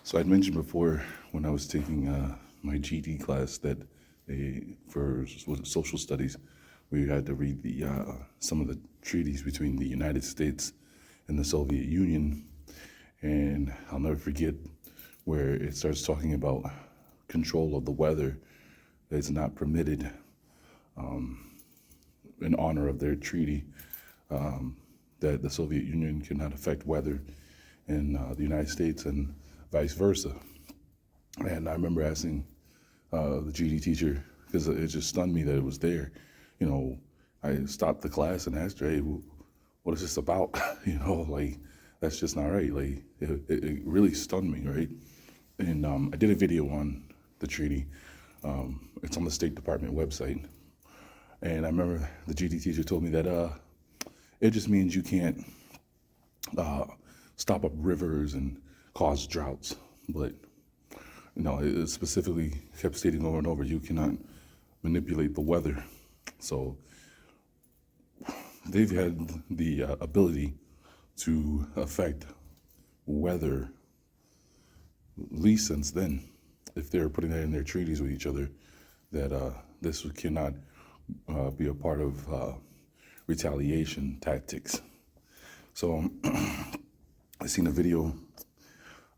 So I'd mentioned before when I was taking my GD class that for social studies, we had to read some of the treaties between the United States and the Soviet Union. And I'll never forget where it starts talking about control of the weather is not permitted in honor of their treaty, that the Soviet Union cannot affect weather in the United States and vice versa. And I remember asking the GD teacher, because it just stunned me that it was there. You know, I stopped the class and asked her, hey, what is this about? Like, that's just not right. Like, it really stunned me, right? And I did a video on the treaty. It's on the State Department website. And I remember the GD teacher told me that it just means you can't stop up rivers and cause droughts. But, it specifically kept stating over and over, you cannot manipulate the weather. So they've had the ability to affect weather, at least since then, if they're putting that in their treaties with each other, that this cannot be a part of retaliation tactics. So I seen a video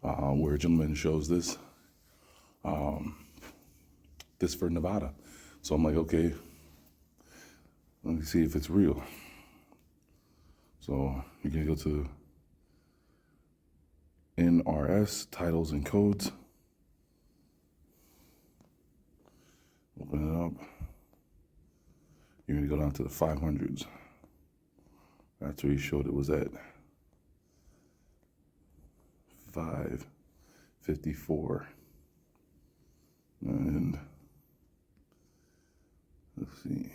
where a gentleman shows this for Nevada. So I'm like, okay, let me see if it's real. So you're gonna go to NRS, titles and codes. Open it up. You're gonna go down to the 500s. That's where he showed it was at. 554. And let's see.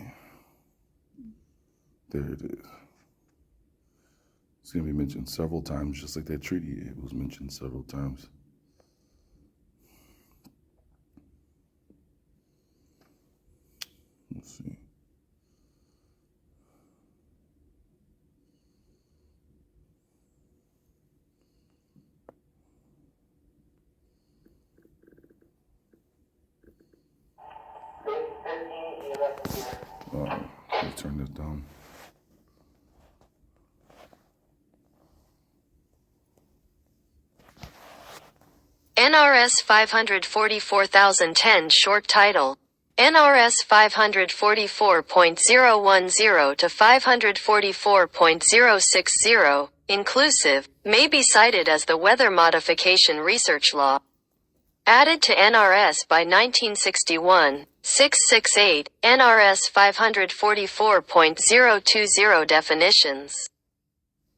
There it is. It's going to be mentioned several times, just like that treaty. It was mentioned several times. Let's see. Let me turn this down. NRS 544,010 short title. NRS 544.010 to 544.060, inclusive, may be cited as the Weather Modification Research Law. Added to NRS by 1961, 668, NRS 544.020 definitions.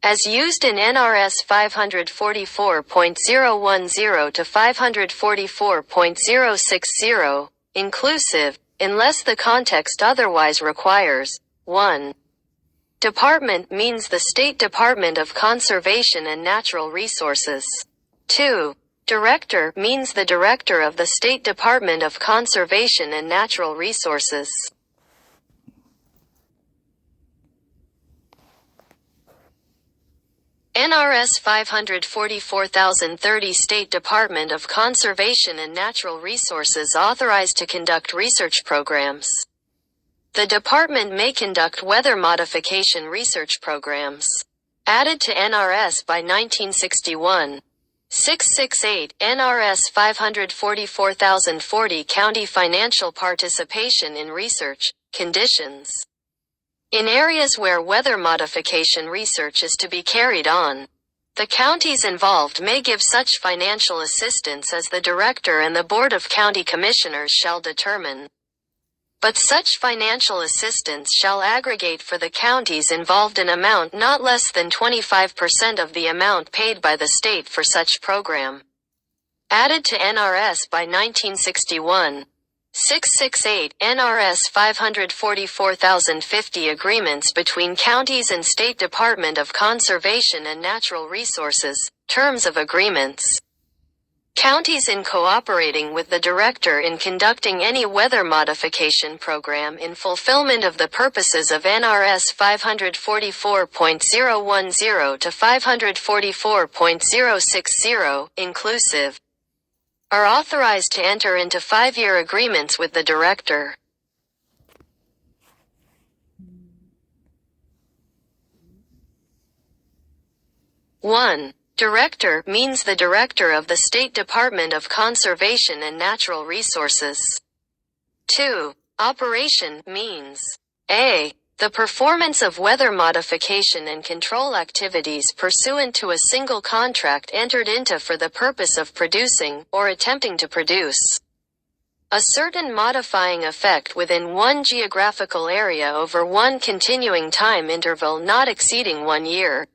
As used in NRS 544.010 to 544.060, inclusive, unless the context otherwise requires. 1. Department means the State Department of Conservation and Natural Resources. 2. Director means the Director of the State Department of Conservation and Natural Resources. NRS 544,030 State Department of Conservation and Natural Resources authorized to conduct research programs. The department may conduct weather modification research programs. Added to NRS by 1961. 668, NRS 544,040 County Financial Participation in Research, Conditions. In areas where weather modification research is to be carried on, the counties involved may give such financial assistance as the Director and the Board of County Commissioners shall determine. But such financial assistance shall aggregate for the counties involved in amount not less than 25% of the amount paid by the state for such program. Added to NRS by 1961. 668, NRS 544,050 agreements between counties and State Department of Conservation and Natural Resources, terms of agreements. Counties in cooperating with the Director in conducting any weather modification program in fulfillment of the purposes of NRS 544.010 to 544.060, inclusive, are authorized to enter into 5-year agreements with the Director. 1. Director means the Director of the State Department of Conservation and Natural Resources. 2. Operation means A. The performance of weather modification and control activities pursuant to a single contract entered into for the purpose of producing, or attempting to produce, a certain modifying effect within one geographical area over one continuing time interval not exceeding 1 year.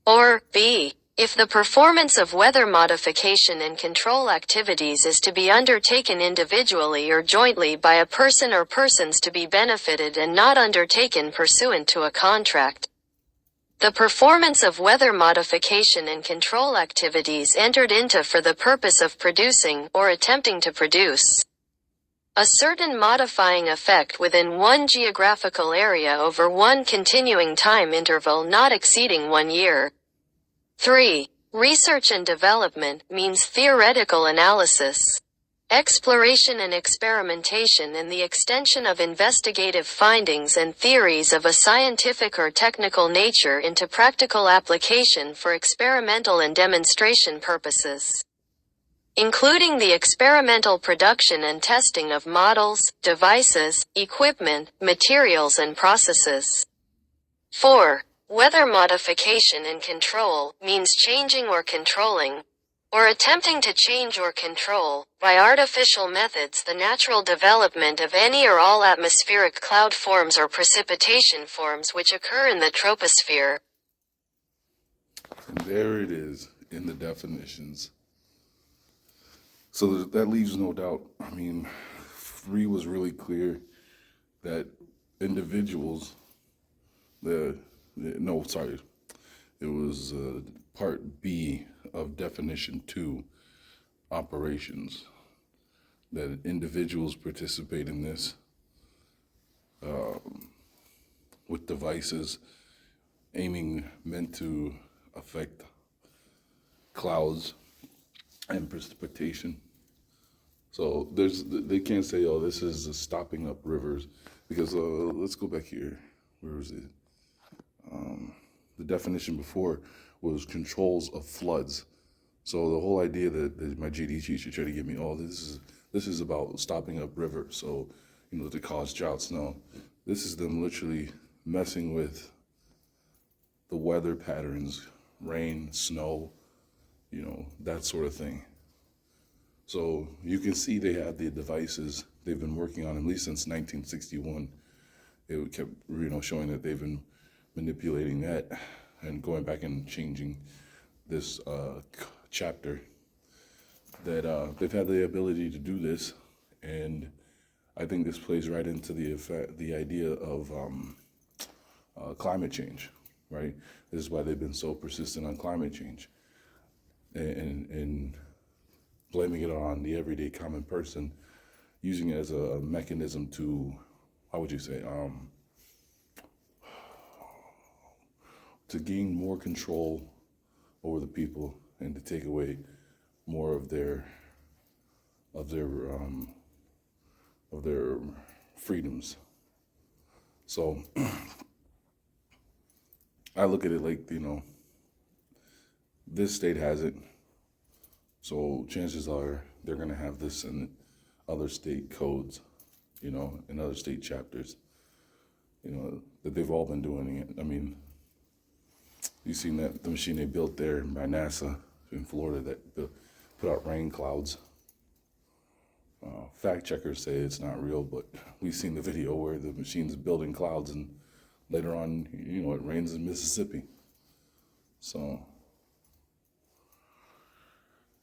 Or, B. If the performance of weather modification and control activities is to be undertaken individually or jointly by a person or persons to be benefited and not undertaken pursuant to a contract. The performance of weather modification and control activities entered into for the purpose of producing, or attempting to produce, a certain modifying effect within one geographical area over one continuing time interval not exceeding 1 year. 3. Research and development means theoretical analysis, exploration and experimentation and the extension of investigative findings and theories of a scientific or technical nature into practical application for experimental and demonstration purposes, including the experimental production and testing of models, devices, equipment, materials and processes. 4. Weather modification and control means changing or controlling, or attempting to change or control, by artificial methods the natural development of any or all atmospheric cloud forms or precipitation forms which occur in the troposphere. And there it is in the definitions. So that leaves no doubt. I mean, 3 was really clear that individuals, it was part B of definition 2, operations, that individuals participate in this with devices meant to affect clouds and precipitation. So they can't say, oh, this is stopping up rivers, because let's go back here. Where is it? The definition before was controls of floods. So the whole idea that my GD teacher tried to give me, oh, this is about stopping up rivers, so to cause droughts. No, this is them literally messing with the weather patterns, rain, snow, that sort of thing. So you can see they have the devices they've been working on at least since 1961. It kept showing that they've been manipulating that and going back and changing this chapter, that they've had the ability to do this. And I think this plays right into the idea of climate change, right? This is why they've been so persistent on climate change and blaming it on the everyday common person, using it as a mechanism to, how would you say, to gain more control over the people and to take away more of their freedoms. So I look at it like, this state has it, so chances are they're going to have this in other state codes, in other state chapters, that they've all been doing it. I mean, you've seen that the machine they built there by NASA in Florida that put out rain clouds. Fact checkers say it's not real, but we've seen the video where the machine's building clouds and later on, it rains in Mississippi. So,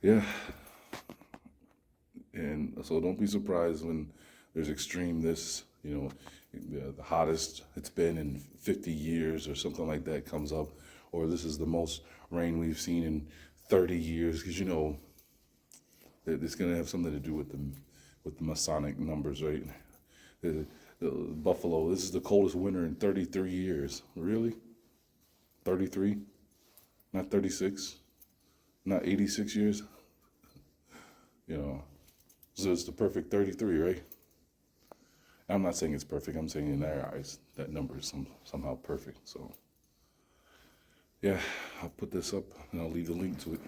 yeah. And so don't be surprised when there's extreme the hottest it's been in 50 years or something like that comes up, or this is the most rain we've seen in 30 years, because it's going to have something to do with the Masonic numbers, right? The Buffalo, this is the coldest winter in 33 years. Really? 33? Not 36? Not 86 years? you know, so it's the perfect 33, right? I'm not saying it's perfect. I'm saying in their eyes, that number is somehow perfect. So, yeah, I'll put this up and I'll leave the link to it.